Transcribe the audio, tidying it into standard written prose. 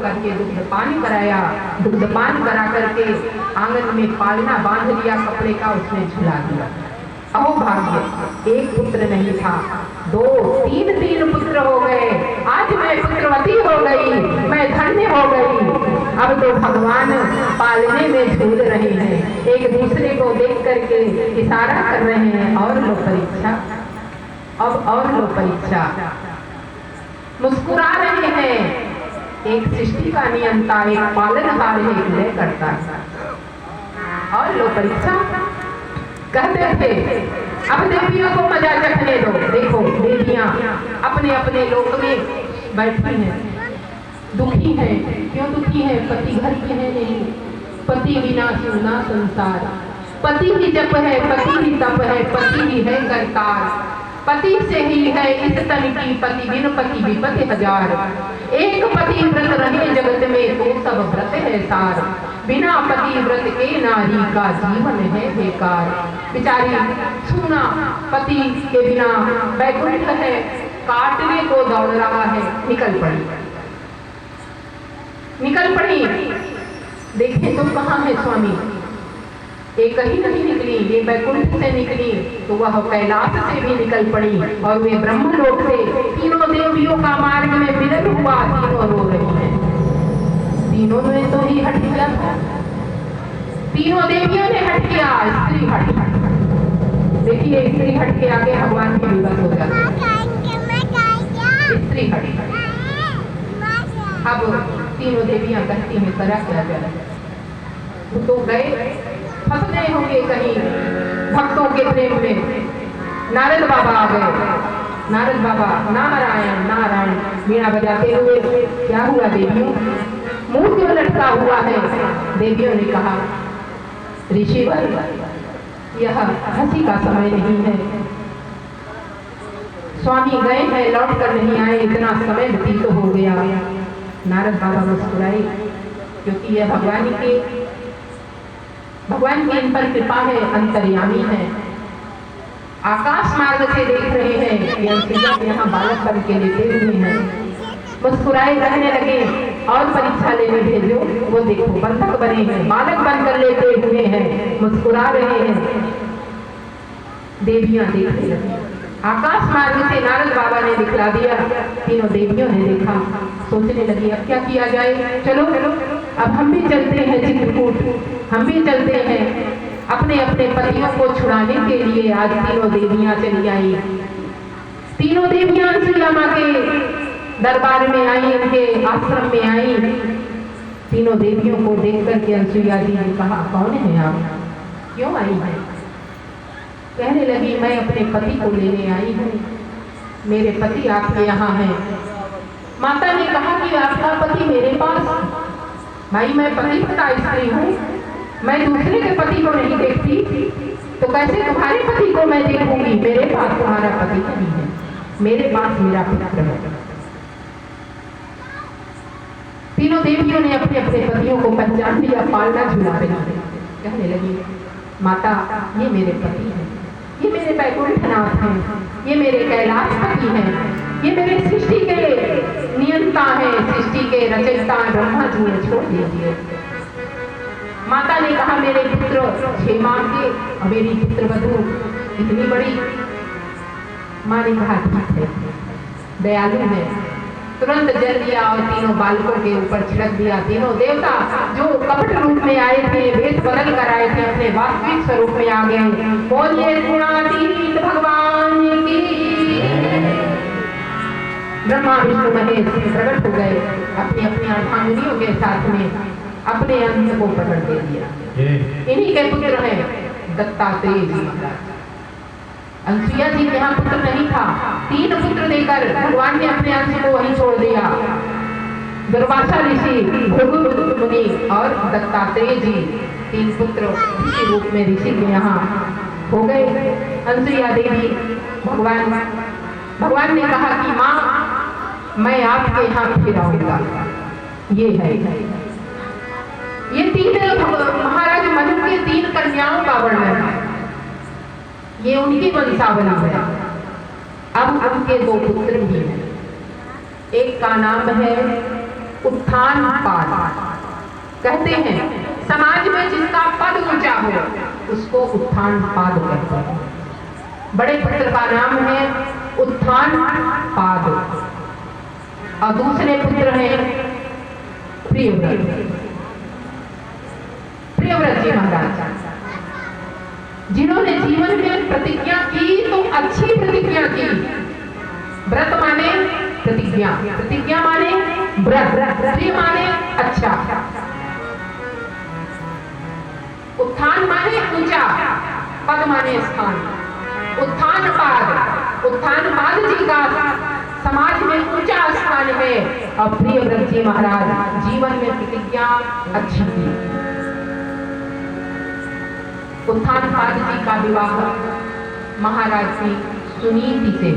करके दुग्धपान कराया। दुग्धपान करा करके आंगन में पालना बांध लिया, कपड़े का उसने झुला दिया। अहो भाग्य, एक पुत्र नहीं था, 2 3 पुत्र हो गए। आज मैं पुत्रवती हो गई, मैं धन्य हो गई। अब तो भगवान पालने में झूल रहे हैं, एक दूसरे को देख करके इशारा कर रहे हैं, और लो परीक्षा, अब और लो परीक्षा। मुस्कुरा रहे हैं। एक सृष्टि का नियंता, एक पालनहार है, एक लय करता है, और लो परीक्षा कहते थे। अब देवियों को मजा चखने दो। देखो देवियां अपने अपने लोक में बैठी हैं, दुखी हैं। क्यों दुखी हैं? पति घर के हैं नहीं, पति बिना सुना संसार। पति ही जप है, पति ही तप है, पति ही है करतार। पति से ही है इस तन की, पति बिन पति विपत्ति हजार। एक पति व्रत रहे जगत में, तो सब व्रत है सार। बिना पति व्रत के नारी का जीवन है बेकार। बेचारी सुना पति के बिना बैकुंठ है, काटने को दौड़ रहा है, निकल पड़ी। देखें तो कहाँ है स्वामी? एक ही नहीं निकली, ये बैकुंठ से निकली तो वह कैलाश से भी निकल पड़ी, और वे ब्रह्मलोक से तीनों देवियों का मार्ग में मिलन हुआ। तीनों रो रही हैं। तीनों ने तो ही हट किया था, तीनों देवियों ने हट किया। स्त्री हट, देखिए स्त्री हट के आगे भगवान की विवश हो जाती है। स्त्री हट, अब तीनों देवियां कहती हैं करा क्या जाए? तो गए, फंस गए होंगे कहीं भक्तों के प्रेम में। नारद बाबा आ गए। नारद बाबा नारायण नारायण वीणा बजाते हुए, क्या हुआ देवियों? मुंह क्यों लटका हुआ है? देवियों ने कहा, ऋषिवर यह हंसी का समय नहीं है। स्वामी गए हैं, लौट कर नहीं आए, इतना समय व्यतीत तो हो गया। नारद बाबा मुस्कुराए, क्योंकि यह भगवान की इन पर कृपा है, अंतर्यामी है। आकाश मार्ग से देख रहे हैं कि अंशिका यहाँ बालक बन के लेटे हुए हैं। मुस्कुराए रहने लगे, और परीक्षा लेने भेजो। वो देखो बंधक बने हैं, बालक बनकर लेटे हुए हैं, मुस्कुरा रहे हैं। देवियां देखने लगी। आकाश मार्ग से नारद बाबा ने दिखला दिया। तीनों देवियों ने देखा, सोचने लगी अब क्या किया जाए। चलो अब हम भी चलते हैं चित्रकूट, हम भी चलते हैं। अपने अपने पतियों को छुड़ाने के लिए आज तीनों देवियां चली आई। तीनों देवियां अंसुया मां के दरबार में आई, उनके आश्रम में आई। तीनों देवियों को देख करके अंसुया जी ने कहा, कौन है आप, क्यों आई हैं? कहने लगी, मैं अपने पति को लेने आई हूँ, मेरे पति आपके यहाँ हैं। माता ने कहा कि आपका पति मेरे पास? भाई मैं पतिव्रता स्त्री हूँ, मैं दूसरे के पति को नहीं देखती, तो कैसे तुम्हारे पति को मैं देखूंगी? मेरे पास तुम्हारा पति नहीं है, मेरे पास मेरा पुत्र है। तीनों देवियों ने अपने अपने पतियों को पहचान लिया, पालना झुला रही है। कहने लगी, माता ये मेरे पति हैं, ये मेरे बैकुंठनाथ हैं, ये मेरे कैलाशपति हैं, ये मेरे सृष्टि के नियंता हैं, सृष्टि के रचयिता ब्रह्मा जी ने छोड़ दीजिए। माता ने कहा, मेरे पुत्र 6 माह के और मेरी पुत्रवधू इतनी बड़ी। माँ ने कहा ठीक है, दयालु है। तुरंत जल दिया और तीनों बालकों के ऊपर छिड़क दिया। तीनों देवता जो कपट रूप में आए थे, वेश बदल कर आए थे, अपने वास्तविक स्वरूप में आ गए। बोलिए गुणातीत भगवान की। ब्रह्मा विष्णु महेश प्रकट हो गए, अपनी अपनी अर्धांगिनियों के साथ में अपने अंश को प्रकट दे दिया। इन्हीं के पुत्र हैं दत्तात्रेय जी। अंसुया जी के यहाँ पुत्र नहीं था, 3 पुत्र देकर भगवान ने अपने अंश को वहीं छोड़ दिया। दुर्वासा ऋषि, भृगु मुनि और दत्तात्रेय जी 3 पुत्र ऋषि रूप में ऋषि के यहाँ हो गए। अंसुया देवी भगवान ने कहा कि माँ मैं आपके यहाँ फिर आऊंगा। ये है ये 3 महाराज मनु के 3 कन्याओं का वर्णन है, ये उनकी वंशावली है। अब उनके 2 पुत्र भी हैं। एक का नाम है उत्थान पाद। कहते हैं समाज में जिसका पद ऊंचा हो उसको उत्थान पाद कहते हैं। बड़े पुत्र का नाम है उत्थान पाद और दूसरे पुत्र हैं प्रियव्रत। प्रियव्रत जी महाराज जिन्होंने जीवन में प्रतिज्ञा की तो अच्छी प्रतिज्ञा की। व्रत माने प्रतिज्ञा, प्रतिज्ञा माने व्रत, प्रिय माने अच्छा, उत्थान माने ऊंचा, पद माने स्थान। उत्थान पाद जी का समाज में ऊंचा स्थान है और प्रियव्रत जी महाराज जीवन में प्रतिज्ञा अच्छी थी। उत्थान पाद जी का विवाह महाराज की सुनीति से